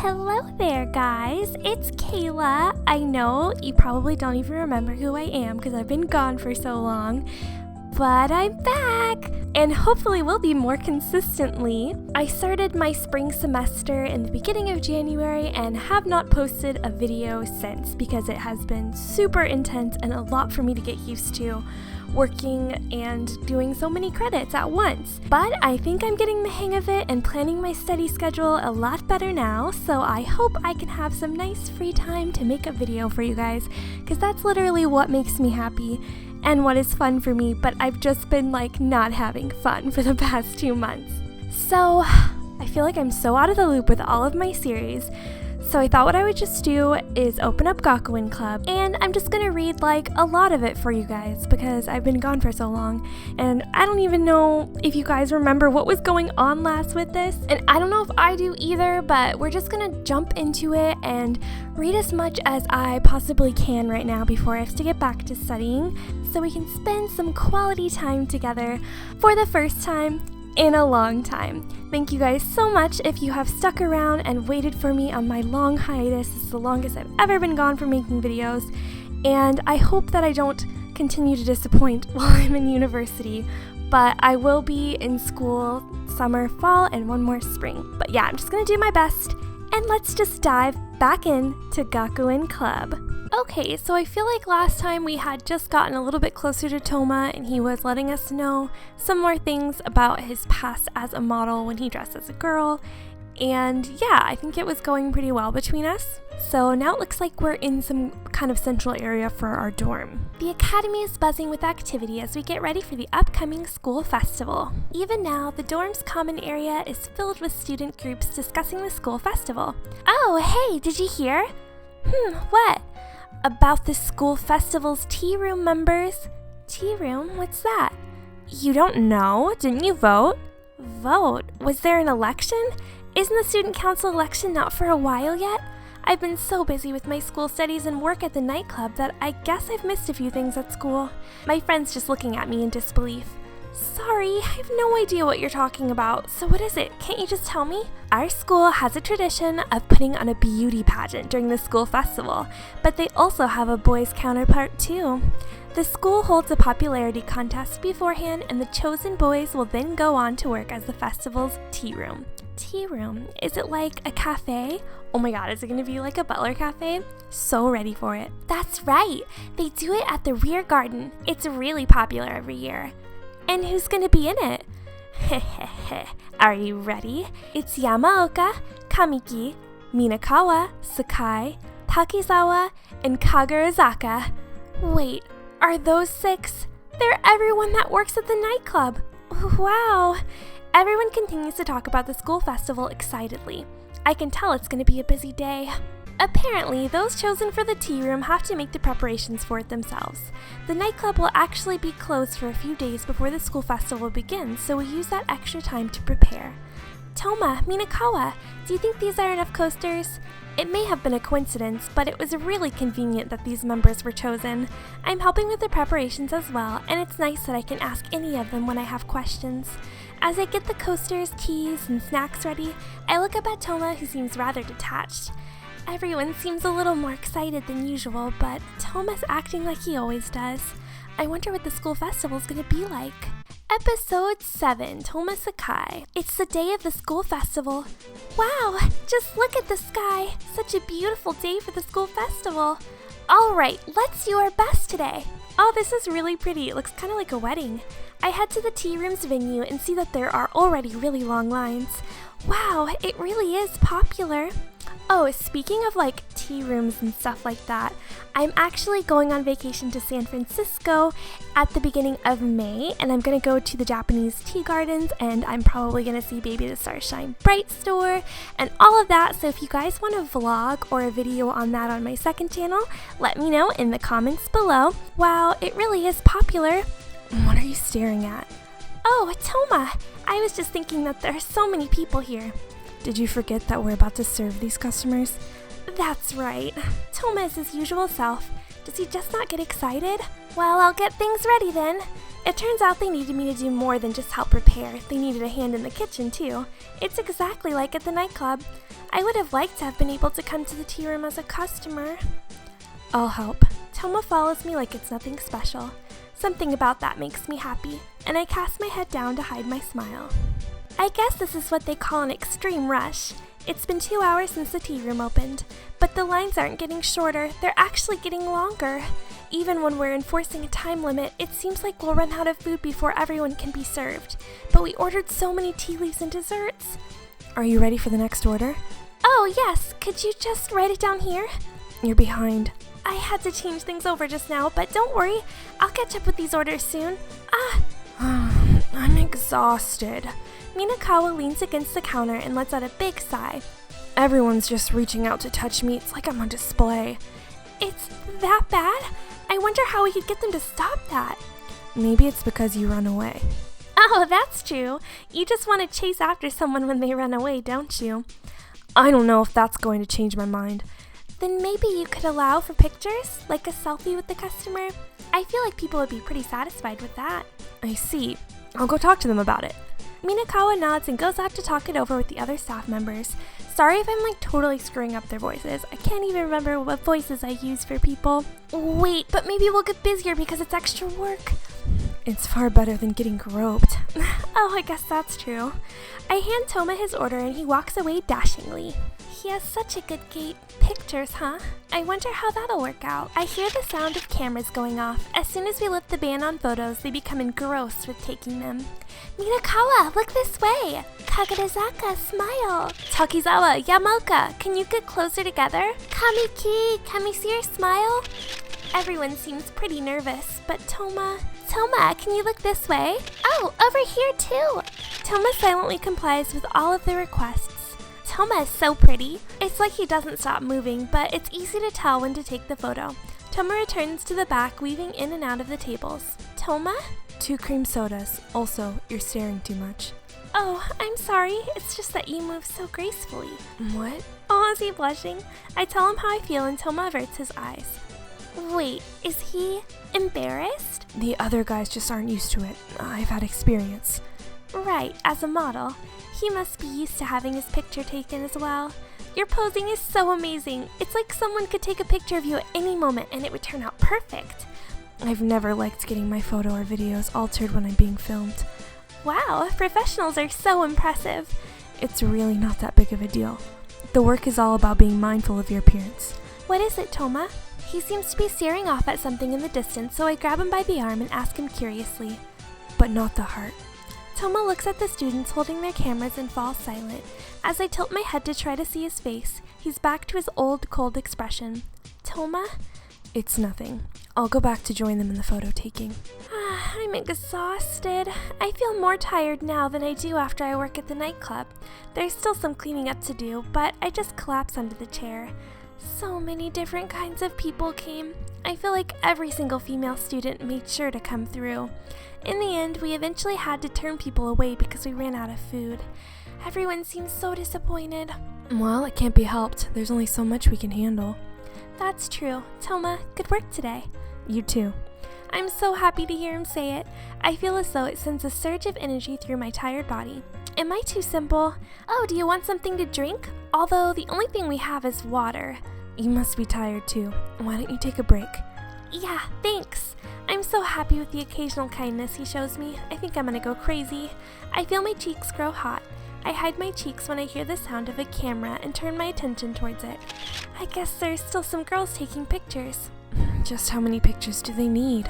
Hello there, guys. It's Kayla. I know you probably don't even remember who I am because I've been gone for so long, but I'm back, and hopefully will be more consistently. I started my spring semester in the beginning of January and have not posted a video since because it has been super intense and a lot for me to get used to, working and doing so many credits at once. But I think I'm getting the hang of it and planning my study schedule a lot better now, so I hope I can have some nice free time to make a video for you guys, because that's literally what makes me happy and what is fun for me, but I've just been not having fun for the past 2 months. So I feel like I'm so out of the loop with all of my series. So I thought what I would just do is open up Gakuen Club, and I'm just gonna read a lot of it for you guys because I've been gone for so long, and I don't even know if you guys remember what was going on last with this, and I don't know if I do either, but we're just gonna jump into it and read as much as I possibly can right now before I have to get back to studying, so we can spend some quality time together for the first time in a long time. Thank you guys so much if you have stuck around and waited for me on my long hiatus. It's the longest I've ever been gone from making videos, and I hope that I don't continue to disappoint while I'm in university, but I will be in school summer, fall, and one more spring. But yeah, I'm just gonna do my best, and let's just dive back into Gakuen Club. Okay, so I feel like last time we had just gotten a little bit closer to Toma, and he was letting us know some more things about his past as a model when he dressed as a girl, and yeah, I think it was going pretty well between us. So now it looks like we're in some kind of central area for our dorm. The academy is buzzing with activity as we get ready for the upcoming school festival. Even now, the dorm's common area is filled with student groups discussing the school festival. Oh, hey, did you hear? What? About the school festival's tea room members? Tea room? What's that? You don't know? Didn't you vote? Vote? Was there an election? Isn't the student council election not for a while yet? I've been so busy with my school studies and work at the nightclub that I guess I've missed a few things at school. My friend's just looking at me in disbelief. Sorry, I have no idea what you're talking about. So what is it? Can't you just tell me? Our school has a tradition of putting on a beauty pageant during the school festival, but they also have a boys' counterpart too. The school holds a popularity contest beforehand, and the chosen boys will then go on to work as the festival's tea room. Tea room? Is it like a cafe? Oh my god, is it gonna be like a butler cafe? So ready for it. That's right! They do it at the rear garden. It's really popular every year. And who's gonna be in it? Hehehe. Are you ready? It's Yamaoka, Kamiki, Minakawa, Sakai, Takizawa, and Kagurazaka. Wait, are those 6? They're everyone that works at the nightclub. Wow! Everyone continues to talk about the school festival excitedly. I can tell it's gonna be a busy day. Apparently, those chosen for the tea room have to make the preparations for it themselves. The nightclub will actually be closed for a few days before the school festival begins, so we use that extra time to prepare. Toma, Minakawa, do you think these are enough coasters? It may have been a coincidence, but it was really convenient that these members were chosen. I'm helping with the preparations as well, and it's nice that I can ask any of them when I have questions. As I get the coasters, teas, and snacks ready, I look up at Toma, who seems rather detached. Everyone seems a little more excited than usual, but Toma's acting like he always does. I wonder what the school festival's gonna be like. Episode 7, Toma Sakai. It's the day of the school festival. Wow, just look at the sky. Such a beautiful day for the school festival. Alright, let's do our best today. Oh, this is really pretty. It looks kind of like a wedding. I head to the tea room's venue and see that there are already really long lines. Wow, it really is popular. Oh, speaking of tea rooms and stuff like that, I'm actually going on vacation to San Francisco at the beginning of May, and I'm going to go to the Japanese tea gardens, and I'm probably going to see Baby the Stars Shine Bright store and all of that. So if you guys want a vlog or a video on that on my second channel, let me know in the comments below. Wow, it really is popular. What are you staring at? Oh, Toma! I was just thinking that there are so many people here. Did you forget that we're about to serve these customers? That's right. Toma is his usual self. Does he just not get excited? Well, I'll get things ready then. It turns out they needed me to do more than just help prepare. They needed a hand in the kitchen, too. It's exactly like at the nightclub. I would have liked to have been able to come to the tea room as a customer. I'll help. Toma follows me like it's nothing special. Something about that makes me happy, and I cast my head down to hide my smile. I guess this is what they call an extreme rush. It's been 2 hours since the tea room opened, but the lines aren't getting shorter, they're actually getting longer. Even when we're enforcing a time limit, it seems like we'll run out of food before everyone can be served. But we ordered so many tea leaves and desserts. Are you ready for the next order? Oh, yes. Could you just write it down here? You're behind. I had to change things over just now, but don't worry. I'll catch up with these orders soon. I'm exhausted. Minakawa leans against the counter and lets out a big sigh. Everyone's just reaching out to touch me. It's like I'm on display. It's that bad? I wonder how we could get them to stop that. Maybe it's because you run away. Oh, that's true. You just want to chase after someone when they run away, don't you? I don't know if that's going to change my mind. Then maybe you could allow for pictures, like a selfie with the customer. I feel like people would be pretty satisfied with that. I see. I'll go talk to them about it. Minakawa nods and goes out to talk it over with the other staff members. Sorry if I'm totally screwing up their voices. I can't even remember what voices I use for people. Wait, but maybe we'll get busier because it's extra work. It's far better than getting groped. Oh, I guess that's true. I hand Toma his order and he walks away dashingly. He has such a good gait. Pictures, huh? I wonder how that'll work out. I hear the sound of cameras going off. As soon as we lift the ban on photos, they become engrossed with taking them. Minakawa, look this way! Kagarizaka, smile! Takizawa, Yamoka, can you get closer together? Kamiki, can we see your smile? Everyone seems pretty nervous, but Toma, can you look this way? Oh, over here too! Toma silently complies with all of the requests. Toma is so pretty. It's like he doesn't stop moving, but it's easy to tell when to take the photo. Toma returns to the back, weaving in and out of the tables. Toma? 2 cream sodas. Also, you're staring too much. Oh, I'm sorry. It's just that you move so gracefully. What? Oh, is he blushing? I tell him how I feel and Toma averts his eyes. Wait, is he embarrassed? The other guys just aren't used to it. I've had experience. Right, as a model. He must be used to having his picture taken as well. Your posing is so amazing. It's like someone could take a picture of you at any moment and it would turn out perfect. I've never liked getting my photo or videos altered when I'm being filmed. Wow, professionals are so impressive. It's really not that big of a deal. The work is all about being mindful of your appearance. What is it, Toma? He seems to be staring off at something in the distance, so I grab him by the arm and ask him curiously. But not the heart. Toma looks at the students holding their cameras and falls silent. As I tilt my head to try to see his face, he's back to his old, cold expression. Toma? It's nothing. I'll go back to join them in the photo taking. I'm exhausted. I feel more tired now than I do after I work at the nightclub. There's still some cleaning up to do, but I just collapse under the chair. So many different kinds of people came. I feel like every single female student made sure to come through. In the end, we eventually had to turn people away because we ran out of food. Everyone seemed so disappointed. Well, it can't be helped. There's only so much we can handle. That's true. Toma, good work today. You too. I'm so happy to hear him say it. I feel as though it sends a surge of energy through my tired body. Am I too simple? Oh, do you want something to drink? Although the only thing we have is water. You must be tired too. Why don't you take a break? Yeah, thanks. I'm so happy with the occasional kindness he shows me. I think I'm gonna go crazy. I feel my cheeks grow hot. I hide my cheeks when I hear the sound of a camera and turn my attention towards it. I guess there's still some girls taking pictures. Just how many pictures do they need?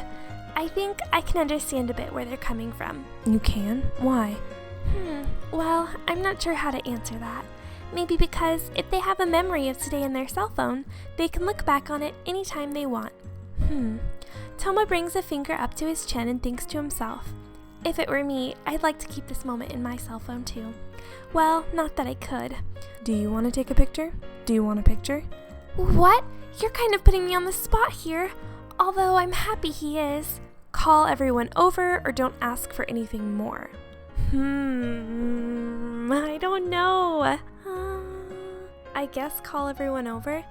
I think I can understand a bit where they're coming from. You can? Why? Well, I'm not sure how to answer that. Maybe because if they have a memory of today in their cell phone, they can look back on it anytime they want. Toma brings a finger up to his chin and thinks to himself. If it were me, I'd like to keep this moment in my cell phone too. Well, not that I could. Do you want to take a picture? Do you want a picture? What? You're kind of putting me on the spot here. Although I'm happy he is. Call everyone over or don't ask for anything more. I don't know. I guess call everyone over.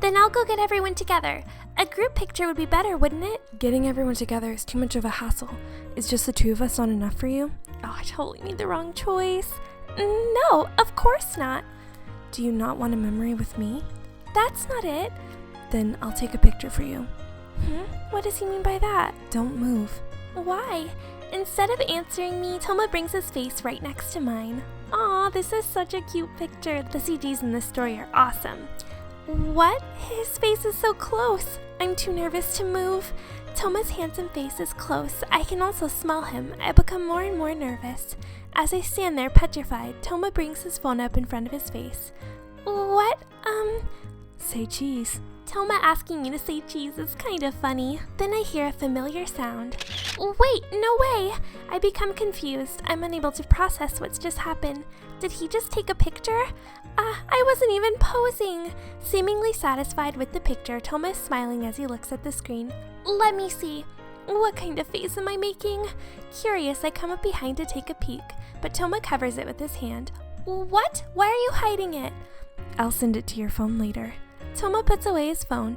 Then I'll go get everyone together. A group picture would be better, wouldn't it? Getting everyone together is too much of a hassle. Is just the two of us not enough for you? Oh, I totally made the wrong choice. No, of course not. Do you not want a memory with me? That's not it. Then I'll take a picture for you. What does he mean by that? Don't move. Why? Instead of answering me, Toma brings his face right next to mine. Aw, this is such a cute picture. The CGs in this story are awesome. What? His face is so close. I'm too nervous to move. Toma's handsome face is close. I can also smell him. I become more and more nervous. As I stand there petrified, Toma brings his phone up in front of his face. What? Say cheese. Toma asking me to say cheese is kind of funny. Then I hear a familiar sound. Wait, no way! I become confused. I'm unable to process what's just happened. Did he just take a picture? I wasn't even posing. Seemingly satisfied with the picture, Toma is smiling as he looks at the screen. Let me see. What kind of face am I making? Curious, I come up behind to take a peek, but Toma covers it with his hand. What? Why are you hiding it? I'll send it to your phone later. Toma puts away his phone.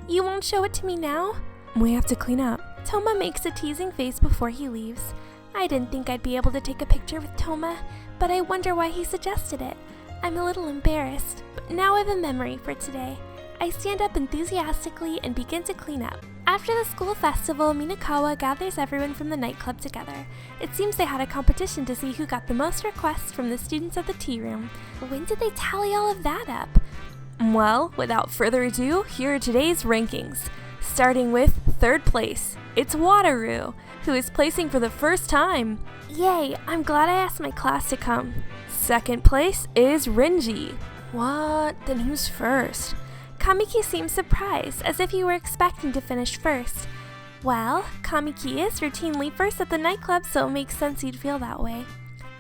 You won't show it to me now? We have to clean up. Toma makes a teasing face before he leaves. I didn't think I'd be able to take a picture with Toma, but I wonder why he suggested it. I'm a little embarrassed, but now I have a memory for today. I stand up enthusiastically and begin to clean up. After the school festival, Minakawa gathers everyone from the nightclub together. It seems they had a competition to see who got the most requests from the students of the tea room. When did they tally all of that up? Well, without further ado, here are today's rankings. Starting with third place, it's Wataru, who is placing for the first time. Yay, I'm glad I asked my class to come. Second place is Renji. What? Then who's first? Kamiki seems surprised, as if you were expecting to finish first. Well, Kamiki is routinely first at the nightclub, so it makes sense you'd feel that way.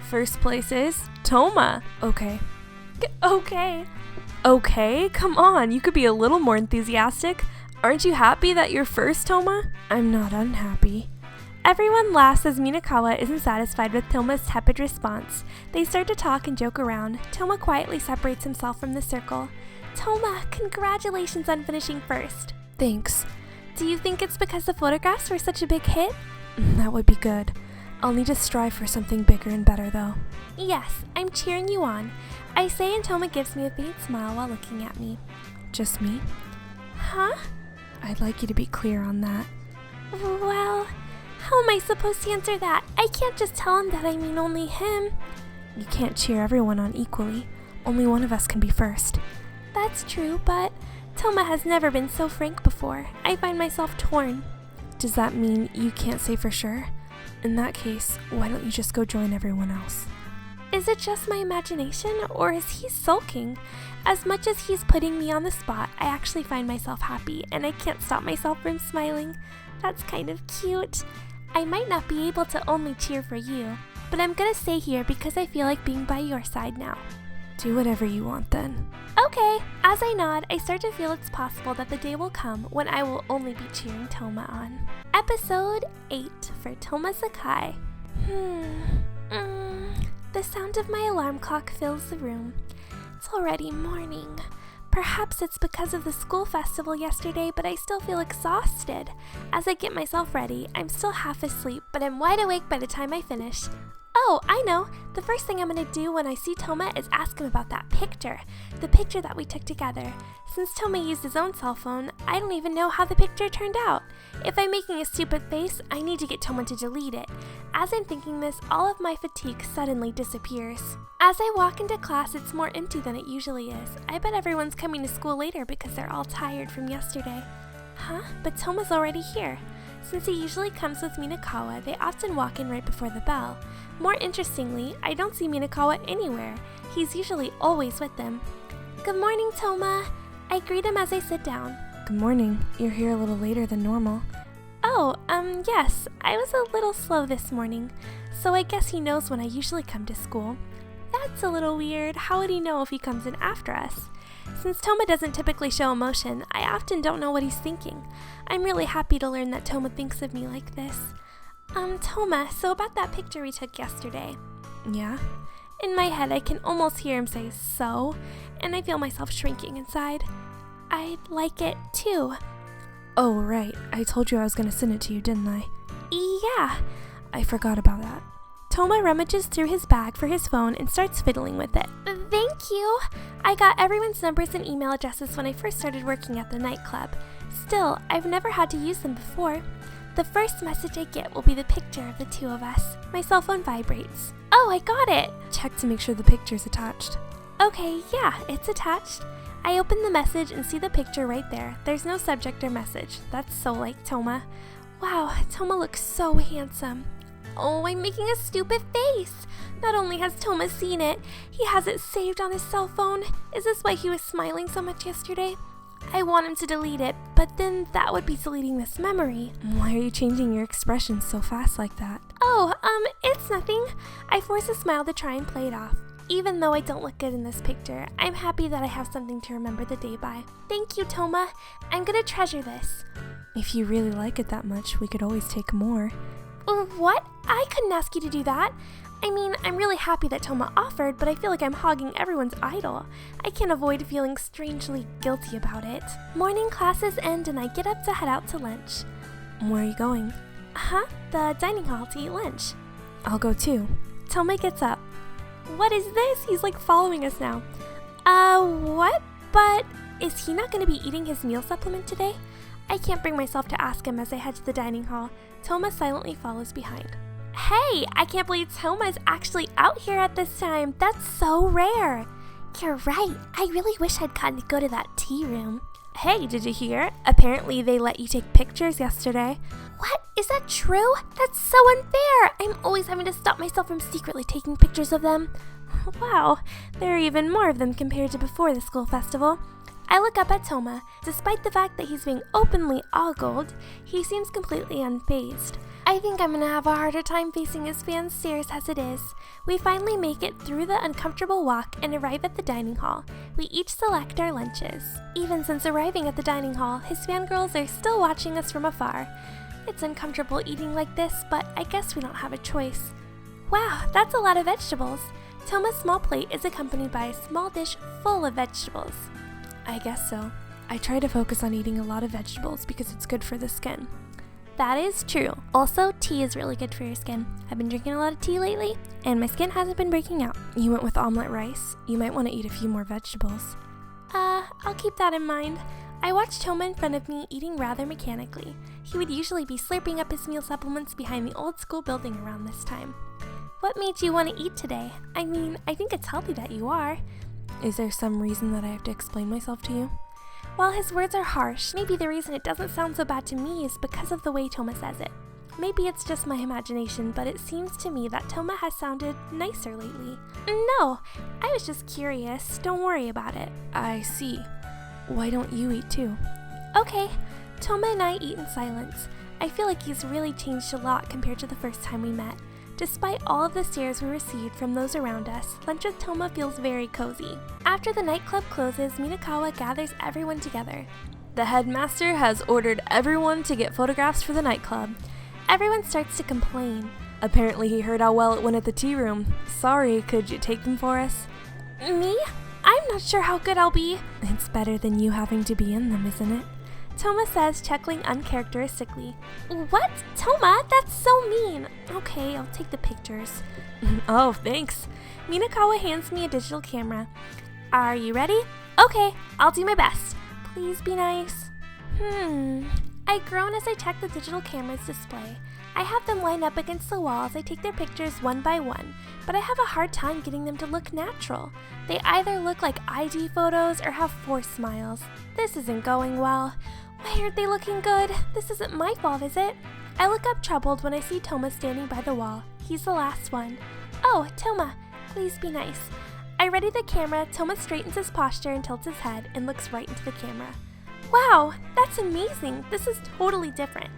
First place is Toma. Okay. Okay? Come on, you could be a little more enthusiastic. Aren't you happy that you're first, Toma? I'm not unhappy. Everyone laughs as Minakawa isn't satisfied with Toma's tepid response. They start to talk and joke around. Toma quietly separates himself from the circle. Toma, congratulations on finishing first. Thanks. Do you think it's because the photographs were such a big hit? That would be good. I'll need to strive for something bigger and better, though. Yes, I'm cheering you on. I say, and Toma gives me a faint smile while looking at me. Just me? Huh? I'd like you to be clear on that. Well, how am I supposed to answer that? I can't just tell him that I mean only him. You can't cheer everyone on equally. Only one of us can be first. That's true, but Toma has never been so frank before. I find myself torn. Does that mean you can't say for sure? In that case, why don't you just go join everyone else? Is it just my imagination, or is he sulking? As much as he's putting me on the spot, I actually find myself happy, and I can't stop myself from smiling. That's kind of cute. I might not be able to only cheer for you, but I'm gonna stay here because I feel like being by your side now. Do whatever you want then. Okay. As I nod, I start to feel it's possible that the day will come when I will only be cheering Toma on. Episode 8 for Toma Sakai. The sound of my alarm clock fills the room. It's already morning. Perhaps it's because of the school festival yesterday, but I still feel exhausted. As I get myself ready, I'm still half asleep, but I'm wide awake by the time I finish. Oh, I know. The first thing I'm gonna do when I see Toma is ask him about that picture. The picture that we took together. Since Toma used his own cell phone, I don't even know how the picture turned out. If I'm making a stupid face, I need to get Toma to delete it. As I'm thinking this, all of my fatigue suddenly disappears. As I walk into class, it's more empty than it usually is. I bet everyone's coming to school later because they're all tired from yesterday. Huh? But Toma's already here. Since he usually comes with Minakawa, they often walk in right before the bell. More interestingly, I don't see Minakawa anywhere. He's usually always with them. Good morning, Toma. I greet him as I sit down. Good morning. You're here a little later than normal. Oh, yes. I was a little slow this morning, so I guess he knows when I usually come to school. That's a little weird. How would he know if he comes in after us? Since Toma doesn't typically show emotion, I often don't know what he's thinking. I'm really happy to learn that Toma thinks of me like this. Toma, so about that picture we took yesterday. Yeah? In my head, I can almost hear him say, so, and I feel myself shrinking inside. I'd like it too. Oh, right. I told you I was gonna send it to you, didn't I? Yeah. I forgot about that. Toma rummages through his bag for his phone and starts fiddling with it. Thank you. I got everyone's numbers and email addresses when I first started working at the nightclub. Still, I've never had to use them before. The first message I get will be the picture of the two of us. My cell phone vibrates. Oh, I got it. Check to make sure the picture's attached. Okay, yeah, it's attached. I open the message and see the picture right there. There's no subject or message. That's so like Toma. Wow, Toma looks so handsome. Oh, I'm making a stupid face. Not only has Toma seen it, he has it saved on his cell phone. Is this why he was smiling so much yesterday? I want him to delete it, but then that would be deleting this memory. Why are you changing your expressions so fast like that? Oh, it's nothing. I force a smile to try and play it off. Even though I don't look good in this picture, I'm happy that I have something to remember the day by. Thank you, Toma. I'm gonna treasure this. If you really like it that much, we could always take more. What? I couldn't ask you to do that. I mean, I'm really happy that Toma offered, but I feel like I'm hogging everyone's idol. I can't avoid feeling strangely guilty about it. Morning classes end and I get up to head out to lunch. Where are you going? The dining hall to eat lunch. I'll go too. Toma gets up. What is this? He's like following us now. What? But is he not going to be eating his meal supplement today? I can't bring myself to ask him as I head to the dining hall. Toma silently follows behind. Hey, I can't believe Toma's actually out here at this time. That's so rare. You're right. I really wish I'd gotten to go to that tea room. Hey, did you hear? Apparently they let you take pictures yesterday. What? Is that true? That's so unfair. I'm always having to stop myself from secretly taking pictures of them. Wow, there are even more of them compared to before the school festival. I look up at Toma. Despite the fact that he's being openly ogled, he seems completely unfazed. I think I'm gonna have a harder time facing his fans' stares as it is. We finally make it through the uncomfortable walk and arrive at the dining hall. We each select our lunches. Even since arriving at the dining hall, his fangirls are still watching us from afar. It's uncomfortable eating like this, but I guess we don't have a choice. Wow, that's a lot of vegetables. Toma's small plate is accompanied by a small dish full of vegetables. I guess so. I try to focus on eating a lot of vegetables because it's good for the skin. That is true. Also, tea is really good for your skin. I've been drinking a lot of tea lately, and my skin hasn't been breaking out. You went with omelet rice. You might want to eat a few more vegetables. I'll keep that in mind. I watched Toma in front of me eating rather mechanically. He would usually be slurping up his meal supplements behind the old school building around this time. What made you want to eat today? I mean, I think it's healthy that you are. Is there some reason that I have to explain myself to you? While his words are harsh, maybe the reason it doesn't sound so bad to me is because of the way Toma says it. Maybe it's just my imagination, but it seems to me that Toma has sounded nicer lately. No, I was just curious. Don't worry about it. I see. Why don't you eat too? Okay. Toma and I eat in silence. I feel like he's really changed a lot compared to the first time we met. Despite all of the stares we received from those around us, lunch with Toma feels very cozy. After the nightclub closes, Minakawa gathers everyone together. The headmaster has ordered everyone to get photographs for the nightclub. Everyone starts to complain. Apparently he heard how well it went at the tea room. Sorry, could you take them for us? Me? I'm not sure how good I'll be. It's better than you having to be in them, isn't it? Toma says, chuckling uncharacteristically. What? Toma? That's so mean. Okay, I'll take the pictures. Oh, thanks. Minakawa hands me a digital camera. Are you ready? Okay, I'll do my best. Please be nice. I groan as I check the digital camera's display. I have them line up against the wall as I take their pictures one by one, but I have a hard time getting them to look natural. They either look like ID photos or have forced smiles. This isn't going well. Why aren't they looking good? This isn't my fault, is it? I look up troubled when I see Toma standing by the wall. He's the last one. Oh, Toma, please be nice. I ready the camera. Toma straightens his posture and tilts his head and looks right into the camera. Wow, that's amazing. This is totally different.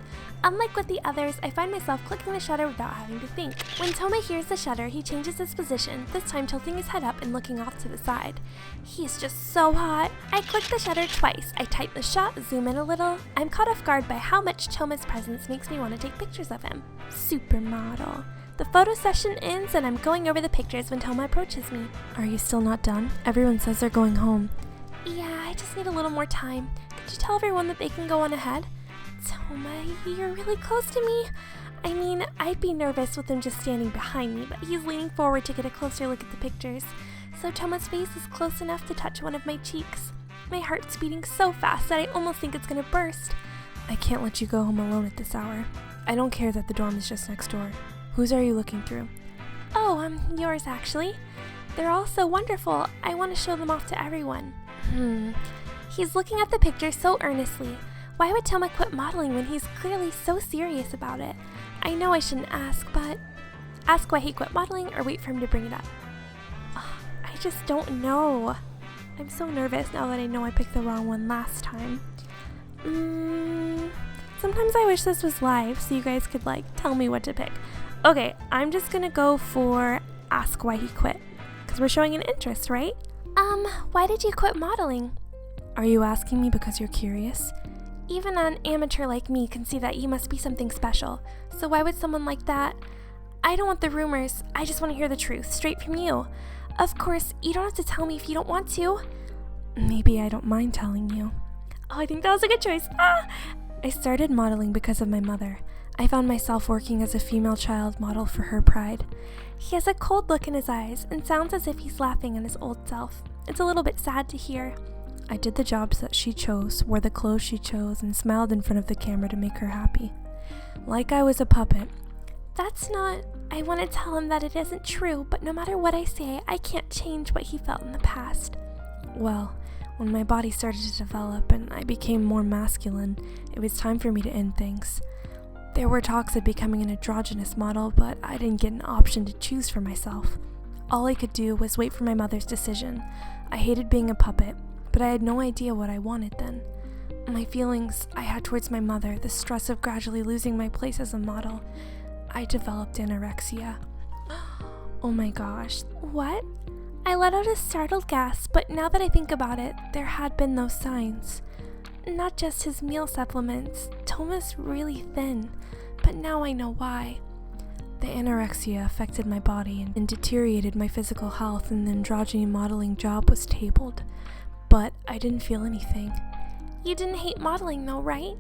Unlike with the others, I find myself clicking the shutter without having to think. When Toma hears the shutter, he changes his position, this time tilting his head up and looking off to the side. He's just so hot. I click the shutter twice. I tighten the shot, zoom in a little. I'm caught off guard by how much Toma's presence makes me want to take pictures of him. Supermodel. The photo session ends and I'm going over the pictures when Toma approaches me. Are you still not done? Everyone says they're going home. Yeah, I just need a little more time. Could you tell everyone that they can go on ahead? Toma, you're really close to me. I mean, I'd be nervous with him just standing behind me, but he's leaning forward to get a closer look at the pictures. So Toma's face is close enough to touch one of my cheeks. My heart's beating so fast that I almost think it's gonna burst. I can't let you go home alone at this hour. I don't care that the dorm is just next door. Whose are you looking through? Oh, yours actually. They're all so wonderful. I want to show them off to everyone. He's looking at the picture so earnestly. Why would Toma quit modeling when he's clearly so serious about it? I know I shouldn't ask, but ask why he quit modeling or wait for him to bring it up? I just don't know. I'm so nervous now that I know I picked the wrong one last time. Sometimes I wish this was live so you guys could tell me what to pick. Okay, I'm just gonna go for ask why he quit. Because we're showing an interest, right? Why did you quit modeling? Are you asking me because you're curious? Even an amateur like me can see that you must be something special. So why would someone like that? I don't want the rumors. I just want to hear the truth, straight from you. Of course, you don't have to tell me if you don't want to. Maybe I don't mind telling you. Oh, I think that was a good choice. I started modeling because of my mother. I found myself working as a female child model for her pride. He has a cold look in his eyes and sounds as if he's laughing at his old self. It's a little bit sad to hear. I did the jobs that she chose, wore the clothes she chose, and smiled in front of the camera to make her happy. Like I was a puppet. That's not... I want to tell him that it isn't true, but no matter what I say, I can't change what he felt in the past. Well, when my body started to develop and I became more masculine, it was time for me to end things. There were talks of becoming an androgynous model, but I didn't get an option to choose for myself. All I could do was wait for my mother's decision. I hated being a puppet, but I had no idea what I wanted then. My feelings I had towards my mother, the stress of gradually losing my place as a model, I developed anorexia. Oh my gosh, what? I let out a startled gasp, but now that I think about it, there had been those signs. Not just his meal supplements. Toma's really thin, but now I know why. The anorexia affected my body and deteriorated my physical health, and the androgyny modeling job was tabled. But I didn't feel anything. You didn't hate modeling though, right?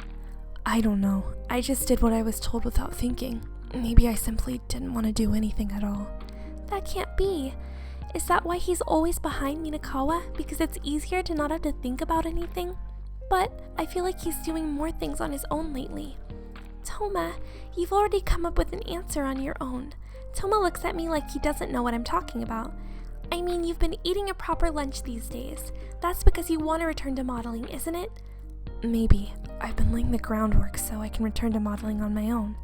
I don't know. I just did what I was told without thinking. Maybe I simply didn't want to do anything at all. That can't be. Is that why he's always behind Minakawa? Because it's easier to not have to think about anything? But I feel like he's doing more things on his own lately. Toma, you've already come up with an answer on your own. Toma looks at me like he doesn't know what I'm talking about. I mean, you've been eating a proper lunch these days. That's because you want to return to modeling, isn't it? Maybe. I've been laying the groundwork so I can return to modeling on my own.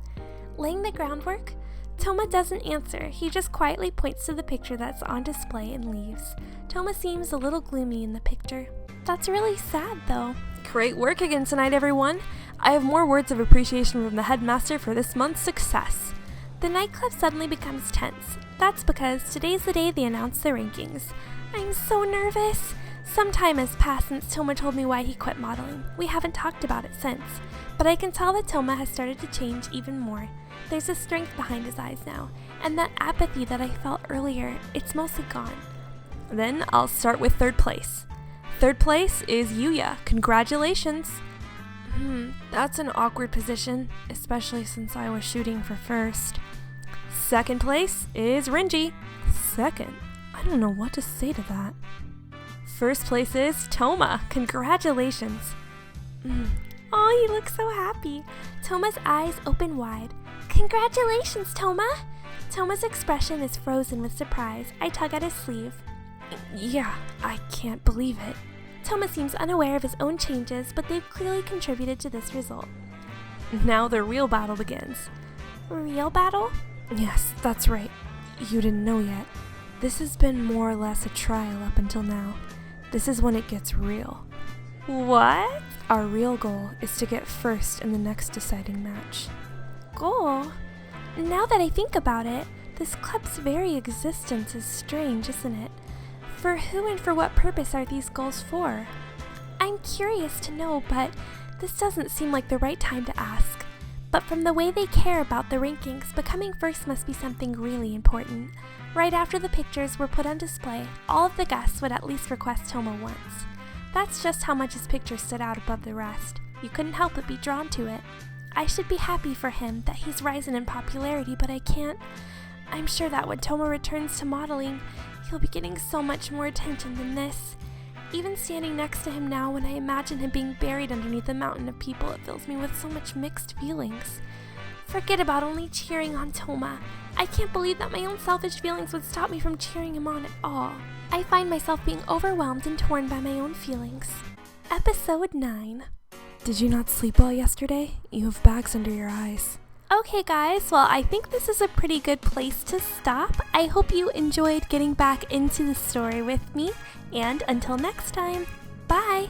Laying the groundwork? Toma doesn't answer. He just quietly points to the picture that's on display and leaves. Toma seems a little gloomy in the picture. That's really sad, though. Great work again tonight, everyone. I have more words of appreciation from the headmaster for this month's success. The nightclub suddenly becomes tense. That's because today's the day they announce the rankings. I'm so nervous. Some time has passed since Toma told me why he quit modeling. We haven't talked about it since. But I can tell that Toma has started to change even more. There's a strength behind his eyes now, and that apathy that I felt earlier, it's mostly gone. Then I'll start with third place. Third place is Yuya. Congratulations. That's an awkward position, especially since I was shooting for first. Second place is Renji. Second? I don't know what to say to that. First place is Toma. Congratulations. Oh, he looks so happy. Toma's eyes open wide. Congratulations, Toma! Toma's expression is frozen with surprise. I tug at his sleeve. Yeah, I can't believe it. Toma seems unaware of his own changes, but they've clearly contributed to this result. Now the real battle begins. Real battle? Yes, that's right. You didn't know yet. This has been more or less a trial up until now. This is when it gets real. What? Our real goal is to get first in the next deciding match. Goal? Now that I think about it, this club's very existence is strange, isn't it? For who and for what purpose are these goals for? I'm curious to know, but this doesn't seem like the right time to ask. But from the way they care about the rankings, becoming first must be something really important. Right after the pictures were put on display, all of the guests would at least request Toma once. That's just how much his picture stood out above the rest. You couldn't help but be drawn to it. I should be happy for him that he's rising in popularity, but I can't. I'm sure that when Toma returns to modeling, he'll be getting so much more attention than this. Even standing next to him now, when I imagine him being buried underneath a mountain of people, it fills me with so much mixed feelings. Forget about only cheering on Toma. I can't believe that my own selfish feelings would stop me from cheering him on at all. I find myself being overwhelmed and torn by my own feelings. Episode 9. Did you not sleep well yesterday? You have bags under your eyes. Okay guys, well I think this is a pretty good place to stop. I hope you enjoyed getting back into the story with me, and until next time, bye!